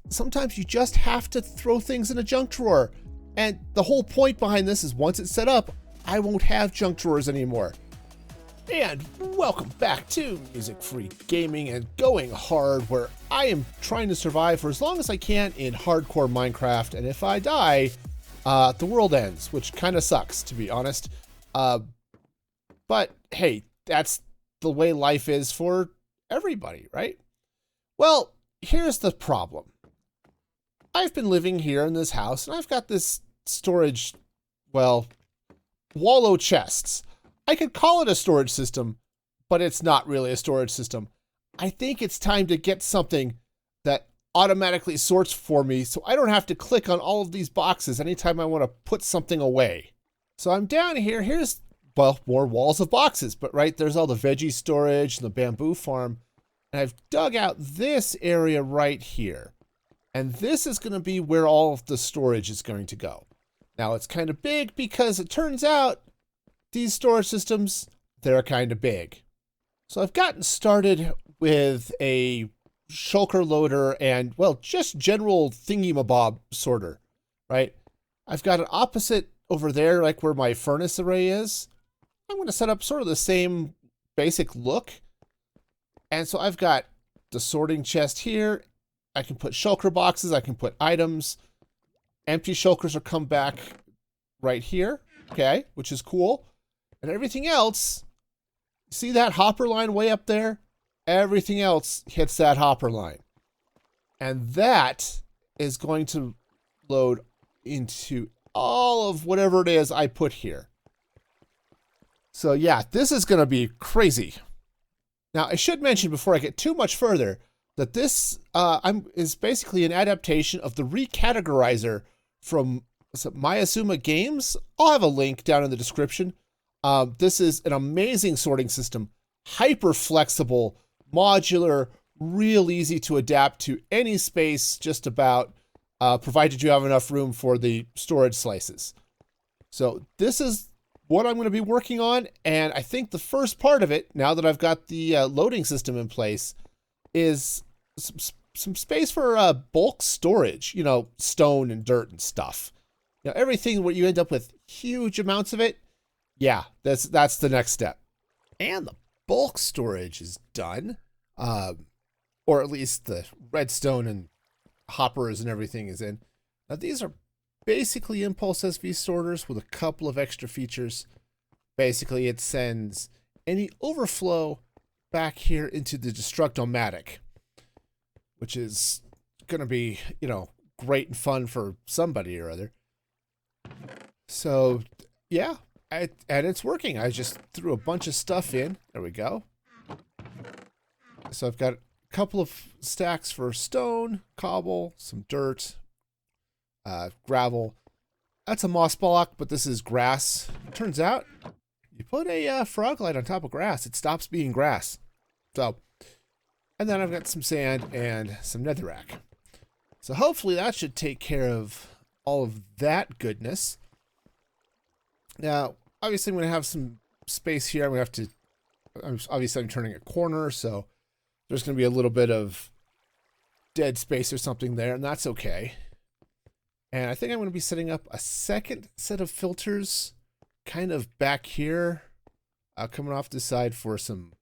sometimes you just have to throw things in a junk drawer. And the whole point behind this is once it's set up, I won't have junk drawers anymore. And welcome back to Music Free Gaming and Going Hard, where I am trying to survive for as long as I can in hardcore Minecraft. And if I die, the world ends, which kind of sucks, to be honest. But hey, that's the way life is for everybody, right? Well, here's the problem. I've been living here in this house, and I've got this storage, well, wallow chests. I could call it a storage system, but it's not really a storage system. I think it's time to get something that automatically sorts for me so I don't have to click on all of these boxes anytime I want to put something away. So I'm down here. Here's, well, more walls of boxes, but right, there's all the veggie storage and the bamboo farm. And I've dug out this area right here. And this is going to be where all of the storage is going to go. Now it's kind of big because it turns out these storage systems, they're kind of big. So I've gotten started with a shulker loader and, well, just general thingy-mabob sorter, right? I've got an opposite over there, like where my furnace array is. I'm going to set up sort of the same basic look. And so I've got the sorting chest here. I can put shulker boxes. I can put items. Empty shulkers will come back right here, okay, which is cool. And everything else, see that hopper line way up there? Everything else hits that hopper line. And that is going to load into all of whatever it is I put here. So yeah, this is going to be crazy. Now, I should mention before I get too much further that this is basically an adaptation of the recategorizer from Mayasuma Games. I'll have a link down in the description. This is an amazing sorting system, hyper flexible, modular, real easy to adapt to any space just about, provided you have enough room for the storage slices. So this is what I'm going to be working on, and I think the first part of it, now that I've got the loading system in place, is some space for bulk storage, you know, stone and dirt and stuff. You know, everything where you end up with huge amounts of it, yeah, that's the next step. And the bulk storage is done, or at least the redstone and hoppers and everything is in. Now these are basically impulse SV sorters with a couple of extra features. Basically, it sends any overflow back here into the Destructomatic, which is going to be, you know, great and fun for somebody or other. So, yeah, and it's working. I just threw a bunch of stuff in. There we go. So I've got a couple of stacks for stone, cobble, some dirt, gravel. That's a moss block, but this is grass. Turns out, you put a frog light on top of grass, it stops being grass. So, and then I've got some sand and some netherrack. So hopefully that should take care of all of that goodness. Now, obviously I'm going to have some space here. I'm going to have to, obviously I'm turning a corner, so there's going to be a little bit of dead space or something there, and that's okay. And I think I'm going to be setting up a second set of filters kind of back here, coming off the side for some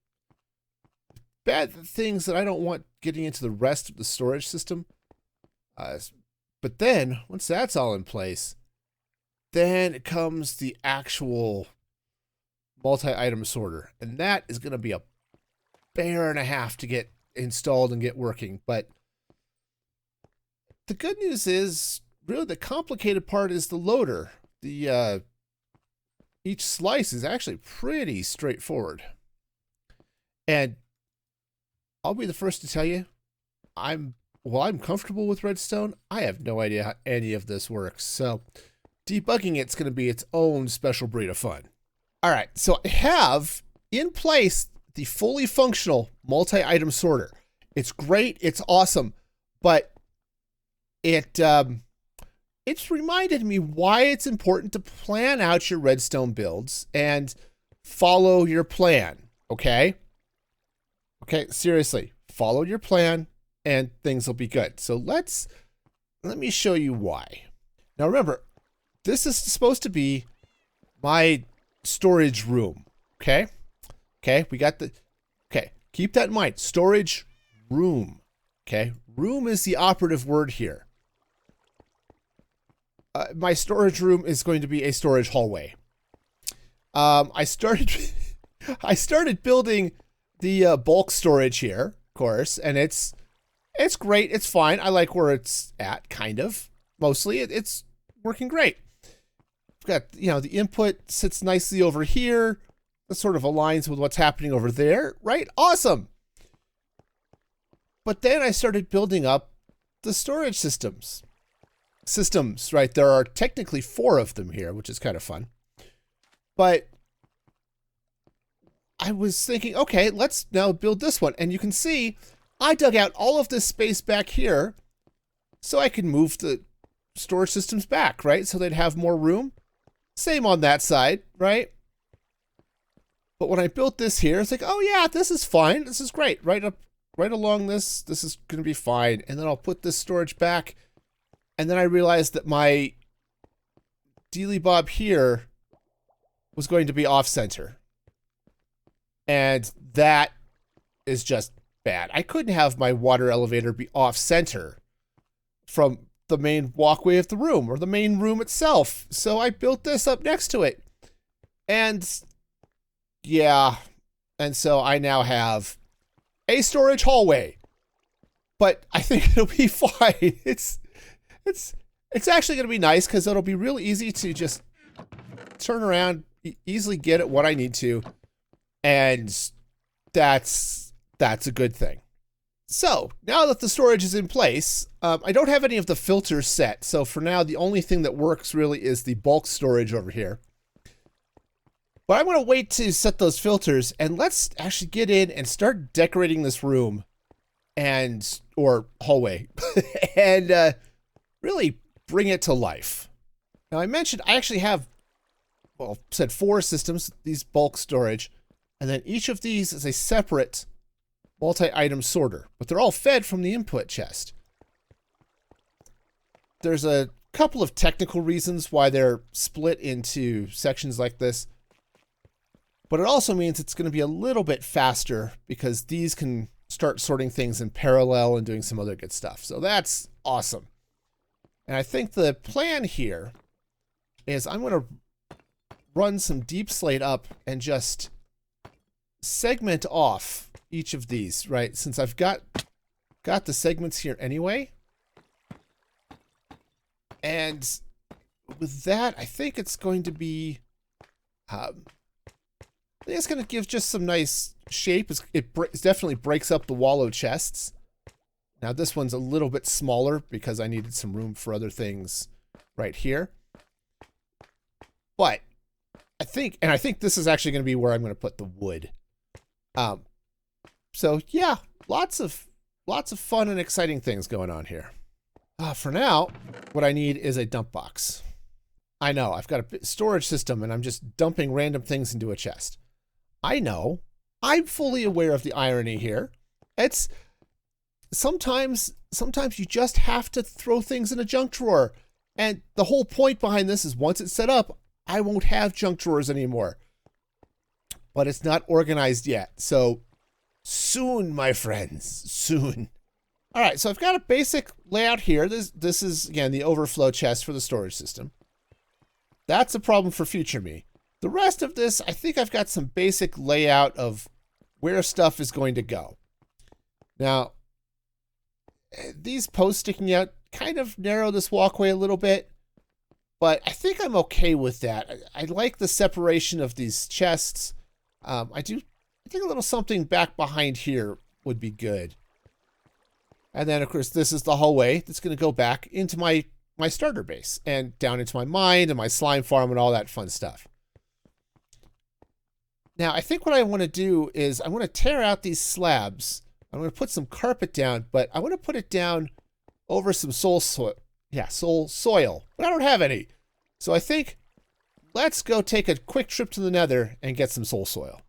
bad things that I don't want getting into the rest of the storage system. But then, once that's all in place, then comes the actual multi-item sorter. And that is going to be a bear and a half to get installed and get working. But the good news is, really the complicated part is the loader. The each slice is actually pretty straightforward. And I'll be the first to tell you, while I'm comfortable with redstone, I have no idea how any of this works. So debugging it's going to be its own special breed of fun. All right, so I have in place the fully functional multi-item sorter. It's great, it's awesome, but it's reminded me why it's important to plan out your redstone builds and follow your plan, okay? Okay, seriously, follow your plan and things will be good. So let me show you why. Now remember, this is supposed to be my storage room. Okay. We got keep that in mind. Storage room. Okay. Room is the operative word here. My storage room is going to be a storage hallway. I started building the bulk storage here, of course, and it's great. It's fine. I like where it's at, kind of. Mostly, it's working great. I've got, the input sits nicely over here. That sort of aligns with what's happening over there, right? Awesome. But then I started building up the storage systems. Right? There are technically 4 of them here, which is kind of fun. But I was thinking, okay, let's now build this one. And you can see I dug out all of this space back here so I can move the storage systems back, right? So they'd have more room. Same on that side, right? But when I built this here, it's like, oh yeah, this is fine. This is great. Right along this is going to be fine. And then I'll put this storage back. And then I realized that my dealy bob here was going to be off center. And that is just bad. I couldn't have my water elevator be off center from the main walkway of the room or the main room itself. So I built this up next to it. And yeah, and so I now have a storage hallway. But I think it'll be fine. It's actually going to be nice because it'll be real easy to just turn around, easily get at what I need to. And that's a good thing. So now that the storage is in place, I don't have any of the filters set. So for now, the only thing that works really is the bulk storage over here. But I'm going to wait to set those filters, and let's actually get in and start decorating this room or hallway and really bring it to life. Now I mentioned I actually have, said 4 systems, these bulk storage, and then each of these is a separate multi-item sorter, but they're all fed from the input chest. There's a couple of technical reasons why they're split into sections like this, but it also means it's going to be a little bit faster because these can start sorting things in parallel and doing some other good stuff. So that's awesome. And I think the plan here is I'm going to run some deep slate up and just segment off each of these, right? Since I've got the segments here anyway. And with that, I think it's going to be, I think it's going to give just some nice shape. It definitely breaks up the wallow chests. Now this one's a little bit smaller because I needed some room for other things right here. But I think this is actually going to be where I'm going to put the wood. So yeah, lots of fun and exciting things going on here. For now, what I need is a dump box. I know, I've got a storage system and I'm just dumping random things into a chest. I know. I'm fully aware of the irony here. It's sometimes you just have to throw things in a junk drawer. And the whole point behind this is once it's set up, I won't have junk drawers anymore. But it's not organized yet. So soon, my friends, soon. All right, so I've got a basic layout here. This is, again, the overflow chest for the storage system. That's a problem for future me. The rest of this, I think I've got some basic layout of where stuff is going to go. Now, these posts sticking out kind of narrow this walkway a little bit, but I think I'm okay with that. I like the separation of these chests. I think a little something back behind here would be good. And then, of course, this is the hallway that's going to go back into my starter base and down into my mine and my slime farm and all that fun stuff. Now, I think what I want to do is I want to tear out these slabs. I'm going to put some carpet down, but I want to put it down over some soul soil. Yeah, soul soil. But I don't have any. So I think let's go take a quick trip to the nether and get some soul soil.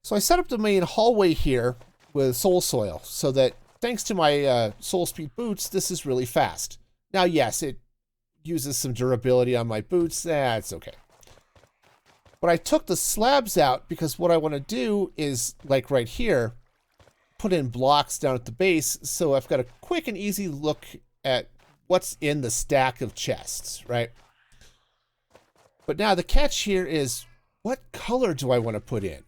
So I set up the main hallway here with soul soil so that thanks to my Soul Speed boots, this is really fast. Now, yes, it uses some durability on my boots. That's okay. But I took the slabs out because what I want to do is, like right here, put in blocks down at the base, so I've got a quick and easy look at what's in the stack of chests, right? But now the catch here is, what color do I want to put in?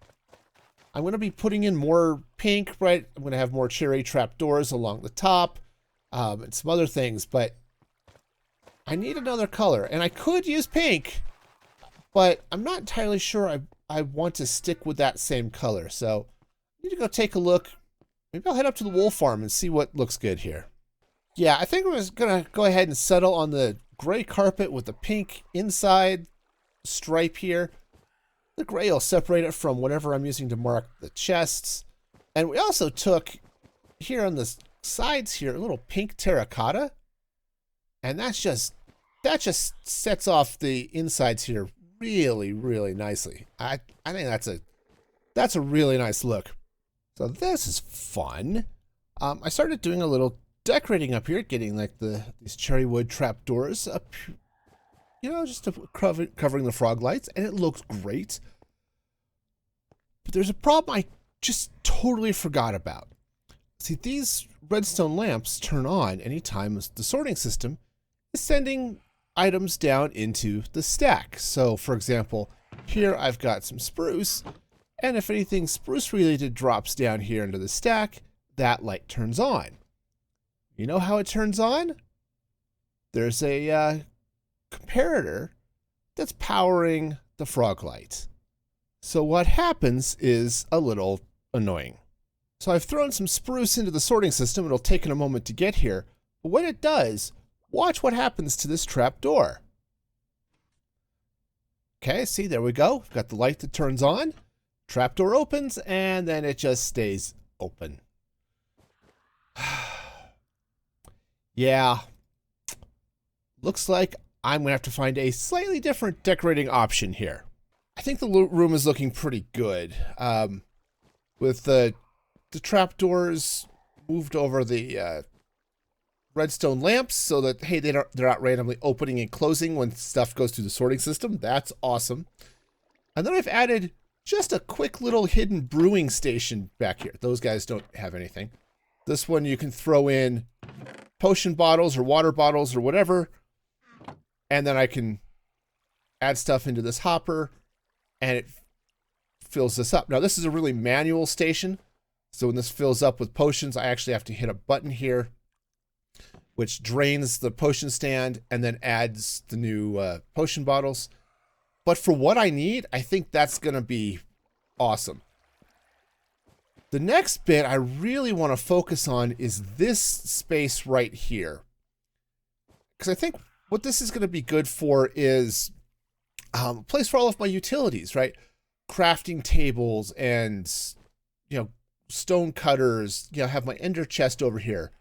I'm going to be putting in more pink, right? I'm going to have more cherry trapdoors along the top, and some other things, but I need another color, and I could use pink, but I'm not entirely sure I want to stick with that same color. So I need to go take a look. Maybe I'll head up to the wool farm and see what looks good here. Yeah, I think we're just gonna go ahead and settle on the gray carpet with the pink inside stripe here. The gray will separate it from whatever I'm using to mark the chests. And we also took here on the sides here a little pink terracotta. And that just sets off the insides here really, really nicely. I think that's a really nice look. So this is fun. I started doing a little decorating up here, getting like these cherry wood trapdoors up, you know, just to covering the frog lights, and it looks great. But there's a problem I just totally forgot about. See, these redstone lamps turn on anytime the sorting system is sending items down into the stack. So for example, here I've got some spruce, and if anything spruce related drops down here into the stack, that light turns on. You know how it turns on? There's a comparator that's powering the frog light. So what happens is a little annoying. So I've thrown some spruce into the sorting system. It'll take a moment to get here. But when it does, watch what happens to this trap door. Okay, see, there we go. We've got the light that turns on. Trapdoor opens, and then it just stays open. Yeah. Looks like I'm going to have to find a slightly different decorating option here. I think the room is looking pretty good. With the trapdoors moved over the redstone lamps so that, hey, they're not randomly opening and closing when stuff goes through the sorting system. That's awesome. And then I've added just a quick little hidden brewing station back here. Those guys don't have anything. This one you can throw in potion bottles or water bottles or whatever, and then I can add stuff into this hopper, and it fills this up. Now, this is a really manual station, so when this fills up with potions, I actually have to hit a button here, which drains the potion stand and then adds the new potion bottles. But for what I need, I think that's going to be awesome. The next bit I really want to focus on is this space right here. Because I think what this is going to be good for is a place for all of my utilities, right? Crafting tables and, you know, stone cutters. You know, have my ender chest over here.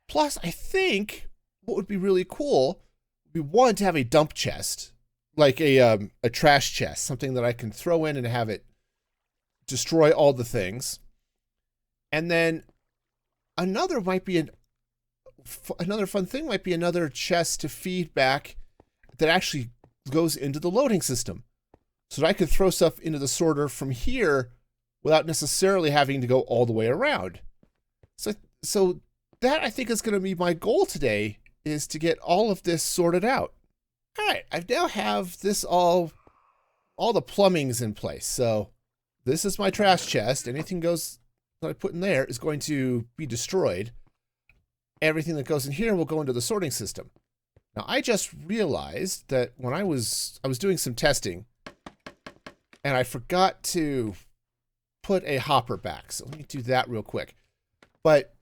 Plus, I think what would be really cool would be, one, to have a dump chest. Like a trash chest, something that I can throw in and have it destroy all the things. And then another might be another fun thing might be another chest to feed back that actually goes into the loading system, so that I could throw stuff into the sorter from here without necessarily having to go all the way around. So that, I think, is going to be my goal today, is to get all of this sorted out. All right, I now have this all the plumbing's in place. So this is my trash chest. Anything that I put in there is going to be destroyed. Everything that goes in here will go into the sorting system. Now, I just realized that when I was doing some testing, and I forgot to put a hopper back. So let me do that real quick. But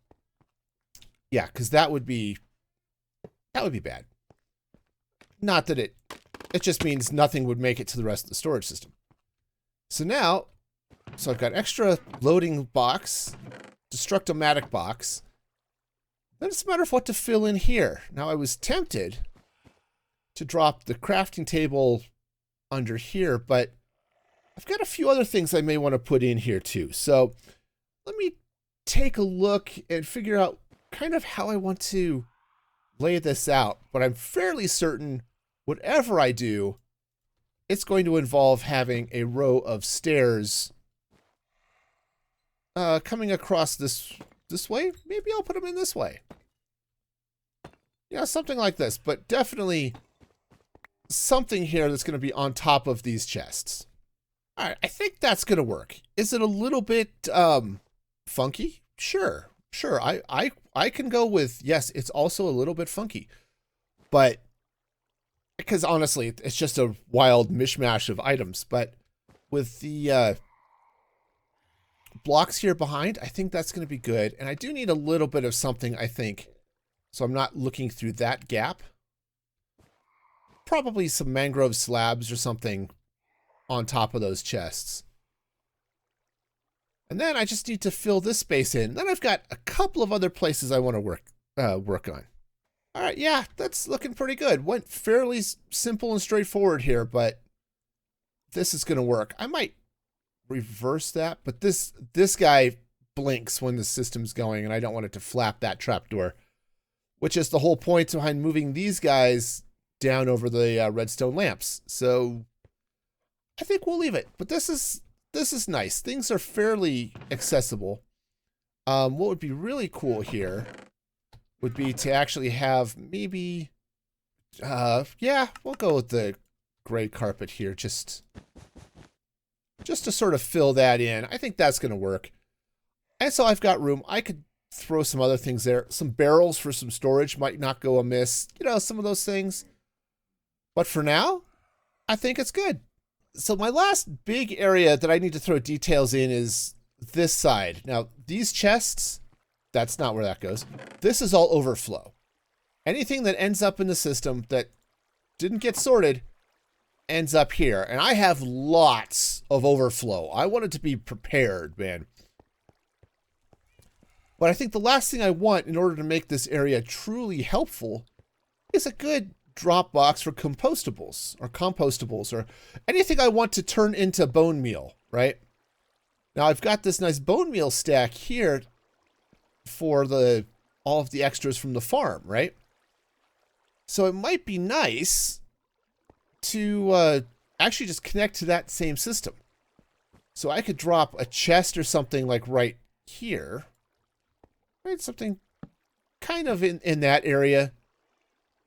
yeah, because that would be bad. Not that it just means nothing would make it to the rest of the storage system. So now, I've got extra loading box, destructomatic box. Then it's a matter of what to fill in here. Now, I was tempted to drop the crafting table under here, but I've got a few other things I may want to put in here too. So let me take a look and figure out kind of how I want to lay this out, but I'm fairly certain whatever I do, it's going to involve having a row of stairs coming across this way. Maybe I'll put them in this way. Yeah, something like this, but definitely something here that's going to be on top of these chests. All right, I think that's going to work. Is it a little bit funky? Sure. I can go with, yes, it's also a little bit funky. But, because honestly, it's just a wild mishmash of items. But with the blocks here behind, I think that's going to be good. And I do need a little bit of something, I think, so I'm not looking through that gap. Probably some mangrove slabs or something on top of those chests. And then I just need to fill this space in. Then I've got a couple of other places I want to work on. All right, yeah, that's looking pretty good. Went fairly simple and straightforward here, but this is going to work. I might reverse that, but this guy blinks when the system's going, and I don't want it to flap that trapdoor, which is the whole point behind moving these guys down over the redstone lamps. So I think we'll leave it, but this is nice. Things are fairly accessible. What would be really cool here would be to actually have maybe, yeah, we'll go with the gray carpet here, just to sort of fill that in. I think that's going to work. And so I've got room. I could throw some other things there. Some barrels for some storage might not go amiss. You know, some of those things. But for now, I think it's good. So my last big area that I need to throw details in is this side. Now, these chests, that's not where that goes. This is all overflow. Anything that ends up in the system that didn't get sorted ends up here. And I have lots of overflow. I wanted to be prepared, man. But I think the last thing I want in order to make this area truly helpful is a good drop box for compostables or anything I want to turn into bone meal, right? Now I've got this nice bone meal stack here for all of the extras from the farm, right? So it might be nice to actually just connect to that same system. So I could drop a chest or something like right here, right? Something kind of in that area.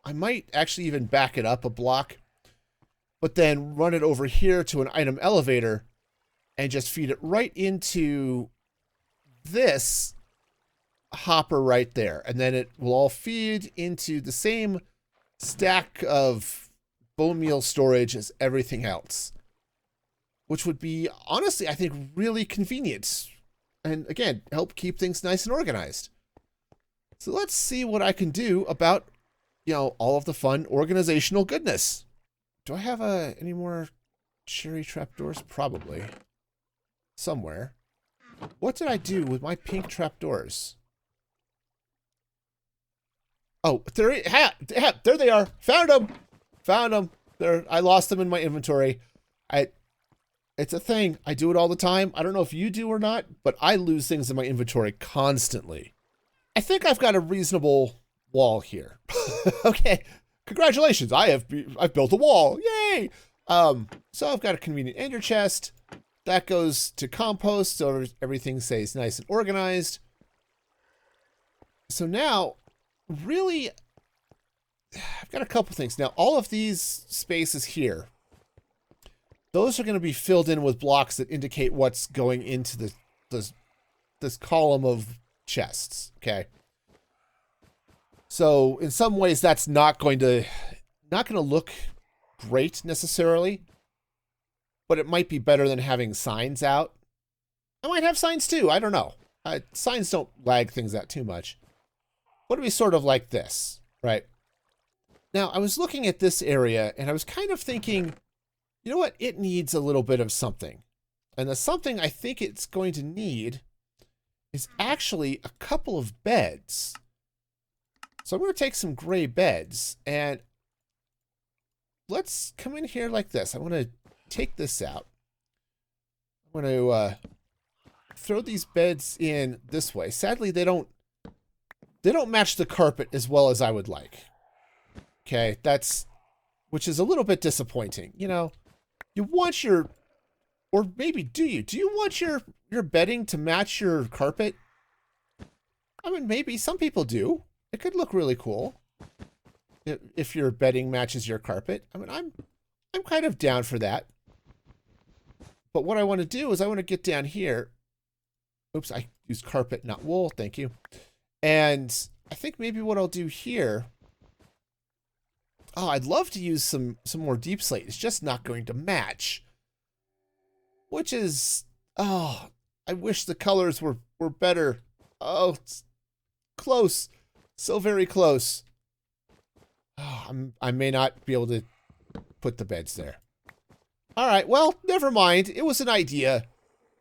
I might actually even back it up a block, but then run it over here to an item elevator and just feed it right into this hopper right there. And then it will all feed into the same stack of bone meal storage as everything else, which would be, honestly, I think really convenient. And again, help keep things nice and organized. So let's see what I can do about, you know, all of the fun organizational goodness. Do I have any more cherry trapdoors? Probably. Somewhere. What did I do with my pink trapdoors? Oh, there they are. Found them. Found them. There. I lost them in my inventory. It's a thing. I do it all the time. I don't know if you do or not, but I lose things in my inventory constantly. I think I've got a reasonable wall here. Okay, congratulations. I've built a wall. Yay! So I've got a convenient ender chest that goes to compost, so everything stays nice and organized. So now, really, I've got a couple things. Now, all of these spaces here, those are going to be filled in with blocks that indicate what's going into this column of chests. Okay. So in some ways, that's not going to look great necessarily, but it might be better than having signs out. I might have signs too. I don't know. Signs don't lag things out too much. But it'd be sort of like this, right? Now, I was looking at this area and I was kind of thinking, you know what? It needs a little bit of something. And the something I think it's going to need is actually a couple of beds. So I'm going to take some gray beds and let's come in here like this. I'm going to take this out. I'm going to throw these beds in this way. Sadly, they don't match the carpet as well as I would like. Okay, which is a little bit disappointing. You know, you want your, or maybe do you? Do you want your bedding to match your carpet? I mean, maybe some people do. It could look really cool if your bedding matches your carpet. I mean, I'm kind of down for that. But what I want to do is I want to get down here. Oops, I used carpet, not wool. Thank you. And I think maybe what I'll do here. Oh, I'd love to use some more deep slate. It's just not going to match. Which is, oh, I wish the colors were better. Oh, it's close. So very close. Oh, I may not be able to put the beds there. All right, well, never mind. It was an idea.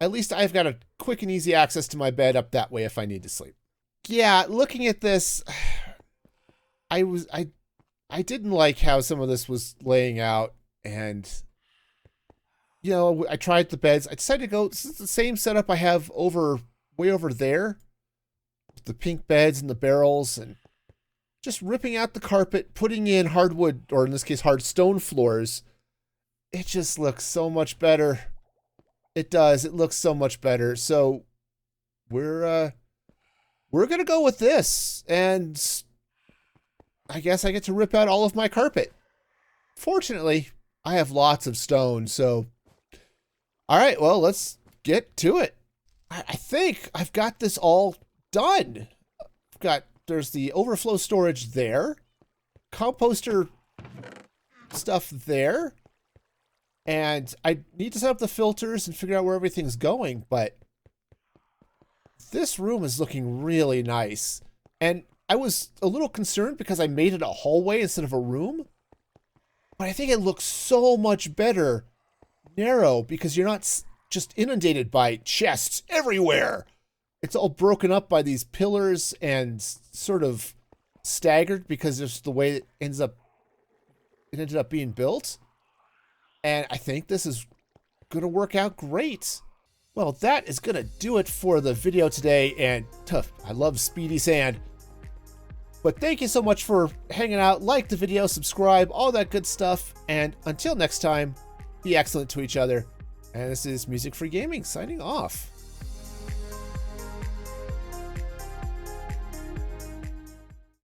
At least I've got a quick and easy access to my bed up that way if I need to sleep. Yeah, looking at this, I didn't like how some of this was laying out, and you know, I tried the beds. I decided to go, this is the same setup I have way over there. The pink beds and the barrels, and just ripping out the carpet, putting in hardwood, or in this case, hard stone floors. It just looks so much better. It does. It looks so much better. So we're gonna go with this, and I guess I get to rip out all of my carpet. Fortunately, I have lots of stone, so all right, well, let's get to it. I think I've got this all done. There's the overflow storage there, composter stuff there, and I need to set up the filters and figure out where everything's going, but this room is looking really nice. And I was a little concerned because I made it a hallway instead of a room, but I think it looks so much better narrow because you're not just inundated by chests everywhere. It's all broken up by these pillars and sort of staggered because of the way it ended up being built. And I think this is going to work out great. Well, that is going to do it for the video today. And tough, I love speedy sand. But thank you so much for hanging out. Like the video, subscribe, all that good stuff. And until next time, be excellent to each other. And this is Music Free Gaming signing off.